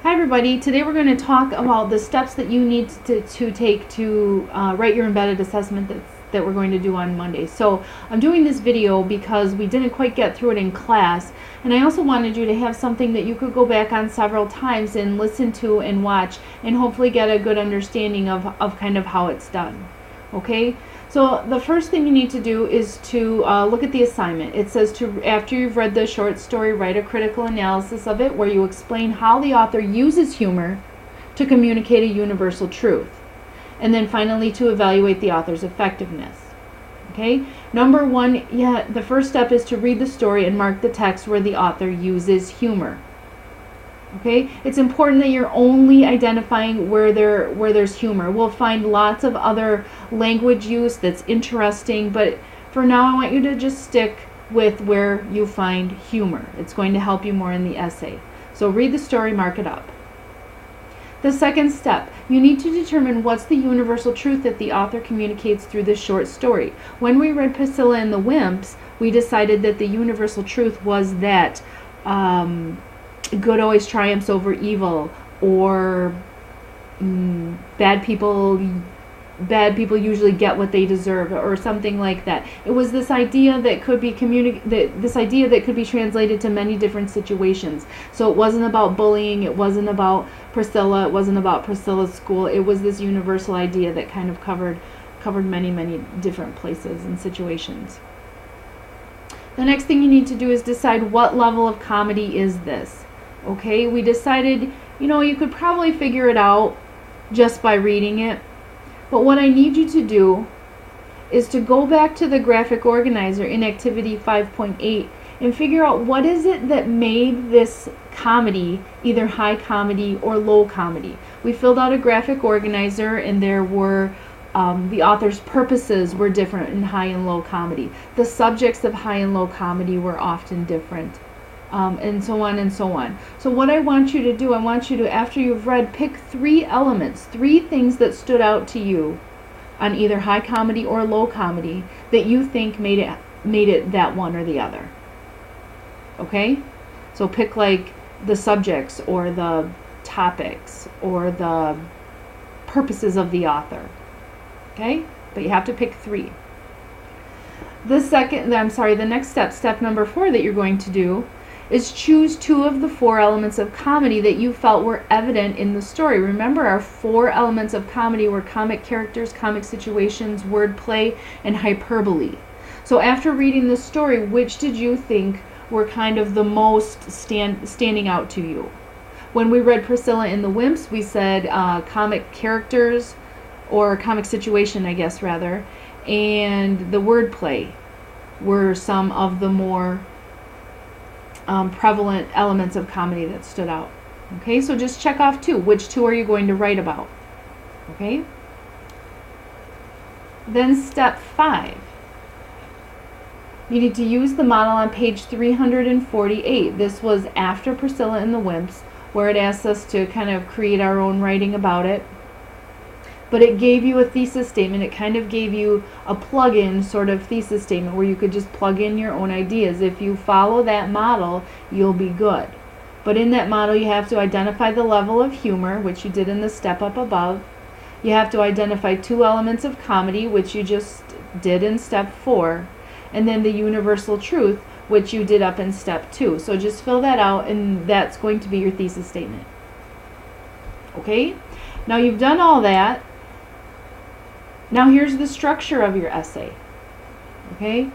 Hi everybody, today we're going to talk about the steps that you need to take to write your embedded assessment that we're going to do on Monday. So I'm doing this video because we didn't quite get through it in class, and I also wanted you to have something that you could go back on several times and listen to and watch and hopefully get a good understanding of kind of how it's done. Okay? So the first thing you need to do is to look at the assignment. It says to, after you've read the short story, write a critical analysis of it where you explain how the author uses humor to communicate a universal truth. And then finally to evaluate the author's effectiveness. Okay? Number one, the first step is to read the story and mark the text where the author uses humor. Okay, it's important that you're only identifying where there's humor. We'll find lots of other language use that's interesting, but for now I want you to just stick with where you find humor. It's going to help you more in the essay. So read the story, mark it up. The second step, you need to determine what's the universal truth that the author communicates through this short story. When we read Priscilla and the Wimps, we decided that the universal truth was that good always triumphs over evil, or bad people usually get what they deserve, or something like that. It was this idea that could be that could be translated to many different situations. So it wasn't about bullying, it wasn't about Priscilla, it wasn't about Priscilla's school. It was this universal idea that kind of covered many different places and situations. The next thing you need to do is decide what level of comedy is this. Okay, we decided, you could probably figure it out just by reading it. But what I need you to do is to go back to the graphic organizer in activity 5.8 and figure out what is it that made this comedy either high comedy or low comedy. We filled out a graphic organizer, and there were the author's purposes were different in high and low comedy. The subjects of high and low comedy were often different. And so on and so on. So what I want you to do, I want you to, after you've read, pick 3 elements, 3 things that stood out to you on either high comedy or low comedy that you think made it that one or the other. Okay? So pick like the subjects or the topics or the purposes of the author. Okay? But you have to pick 3. The next step number 4 that you're going to do is choose 2 of the 4 elements of comedy that you felt were evident in the story. Remember, our 4 elements of comedy were comic characters, comic situations, wordplay, and hyperbole. So after reading the story, which did you think were kind of the most standing out to you? When we read Priscilla and the Wimps, we said comic characters, or comic situation, I guess, rather, and the wordplay were some of the more prevalent elements of comedy that stood out. Okay, so just check off 2. Which 2 are you going to write about? Okay. Then step 5. You need to use the model on page 348. This was after Priscilla and the Wimps, where it asks us to kind of create our own writing about it. But it gave you a thesis statement. It kind of gave you a plug-in sort of thesis statement where you could just plug in your own ideas. If you follow that model, you'll be good. But in that model, you have to identify the level of humor, which you did in the step up above. You have to identify 2 elements of comedy, which you just did in step 4. And then the universal truth, which you did up in step 2. So just fill that out, and that's going to be your thesis statement. Okay? Now you've done all that. Now here's the structure of your essay. Okay?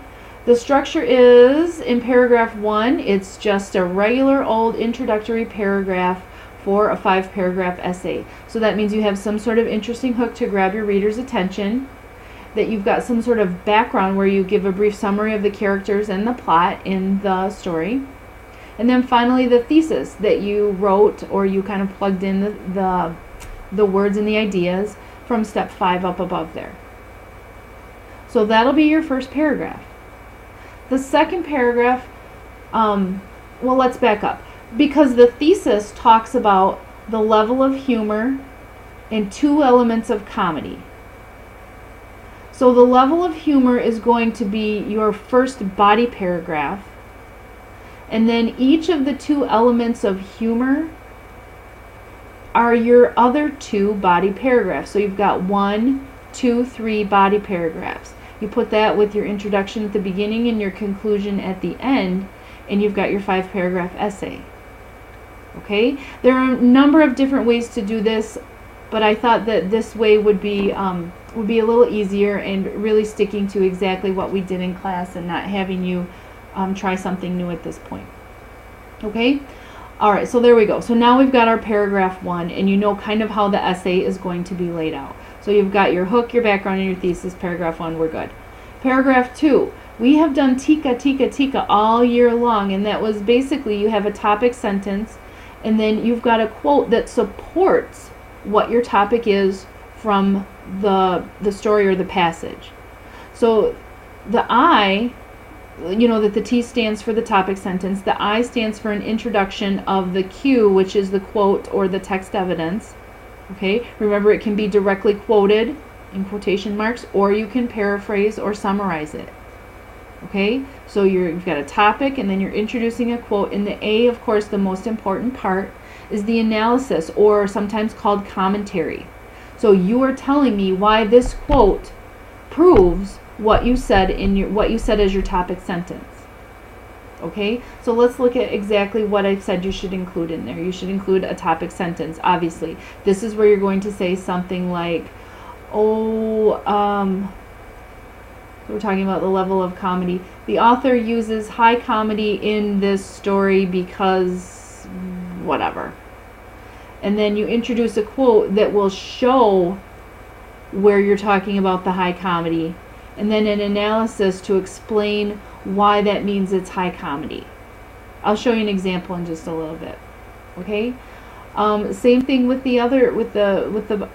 The structure is, in paragraph 1, it's just a regular old introductory paragraph for a 5-paragraph essay. So that means you have some sort of interesting hook to grab your reader's attention, that you've got some sort of background where you give a brief summary of the characters and the plot in the story. And then finally the thesis that you wrote, or you kind of plugged in the words and the ideas from step 5 up above there. So that'll be your first paragraph. The second paragraph, let's back up. Because the thesis talks about the level of humor and 2 elements of comedy. So the level of humor is going to be your first body paragraph. And then each of the 2 elements of humor are your other 2 body paragraphs. So you've got 1, 2, 3 body paragraphs. You put that with your introduction at the beginning and your conclusion at the end, and you've got your 5-paragraph essay. Okay? There are a number of different ways to do this, but I thought that this way would be a little easier and really sticking to exactly what we did in class and not having you try something new at this point. Okay? Alright, so there we go. So now we've got our paragraph 1, and you know kind of how the essay is going to be laid out. So you've got your hook, your background, and your thesis. Paragraph 1, we're good. Paragraph 2, we have done tika, tika, tika all year long, and that was basically you have a topic sentence, and then you've got a quote that supports what your topic is from the story or the passage. So the I, you know that the T stands for the topic sentence. The I stands for an introduction of the Q, which is the quote or the text evidence. Okay, remember it can be directly quoted in quotation marks, or you can paraphrase or summarize it. Okay, so you've got a topic and then you're introducing a quote. In the A, of course, the most important part is the analysis, or sometimes called commentary. So you are telling me why this quote proves what you said as your topic sentence. Okay, so let's look at exactly what I said you should include in there. You should include a topic sentence, obviously. This is where you're going to say something like, we're talking about the level of comedy. The author uses high comedy in this story because whatever. And then you introduce a quote that will show where you're talking about the high comedy, and then an analysis to explain why that means it's high comedy. I'll show you an example in just a little bit. Okay. Same thing with the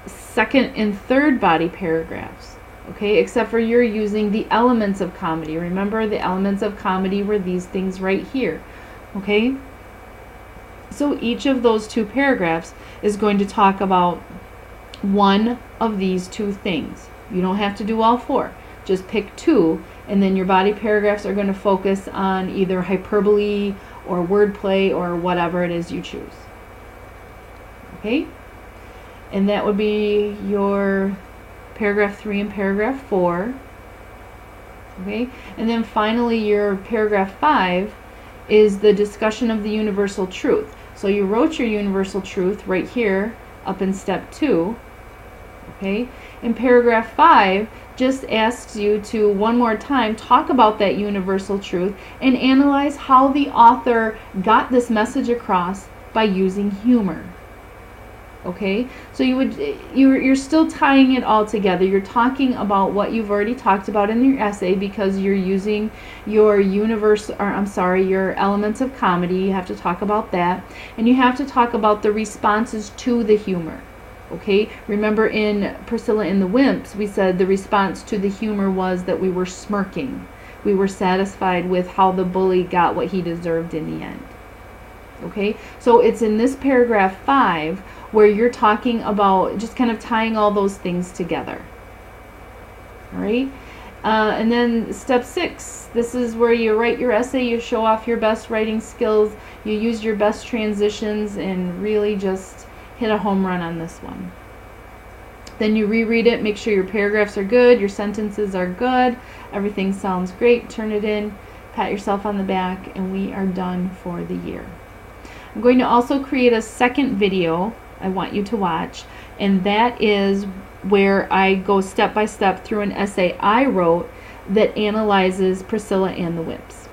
second and third body paragraphs. Okay, except for you're using the elements of comedy. Remember, the elements of comedy were these things right here. Okay. So each of those 2 paragraphs is going to talk about one of these 2 things. You don't have to do all 4. Just pick 2, and then your body paragraphs are going to focus on either hyperbole or wordplay or whatever it is you choose. Okay? And that would be your paragraph 3 and paragraph 4. Okay? And then finally your paragraph 5 is the discussion of the universal truth. So you wrote your universal truth right here up in step 2. Okay? In paragraph 5 just asks you to one more time talk about that universal truth and analyze how the author got this message across by using humor. Okay, so you're still tying it all together. You're talking about what you've already talked about in your essay because you're using your your elements of comedy. You have to talk about that, and you have to talk about the responses to the humor. Okay, remember in Priscilla and the Wimps, we said the response to the humor was that we were smirking. We were satisfied with how the bully got what he deserved in the end. Okay, so it's in this paragraph 5 where you're talking about just kind of tying all those things together. All right, and then step 6, this is where you write your essay, you show off your best writing skills, you use your best transitions, and really just hit a home run on this one. Then you reread it, make sure your paragraphs are good, your sentences are good, everything sounds great, turn it in, pat yourself on the back, and we are done for the year. I'm going to also create a second video I want you to watch, and that is where I go step by step through an essay I wrote that analyzes Priscilla and the Wimps.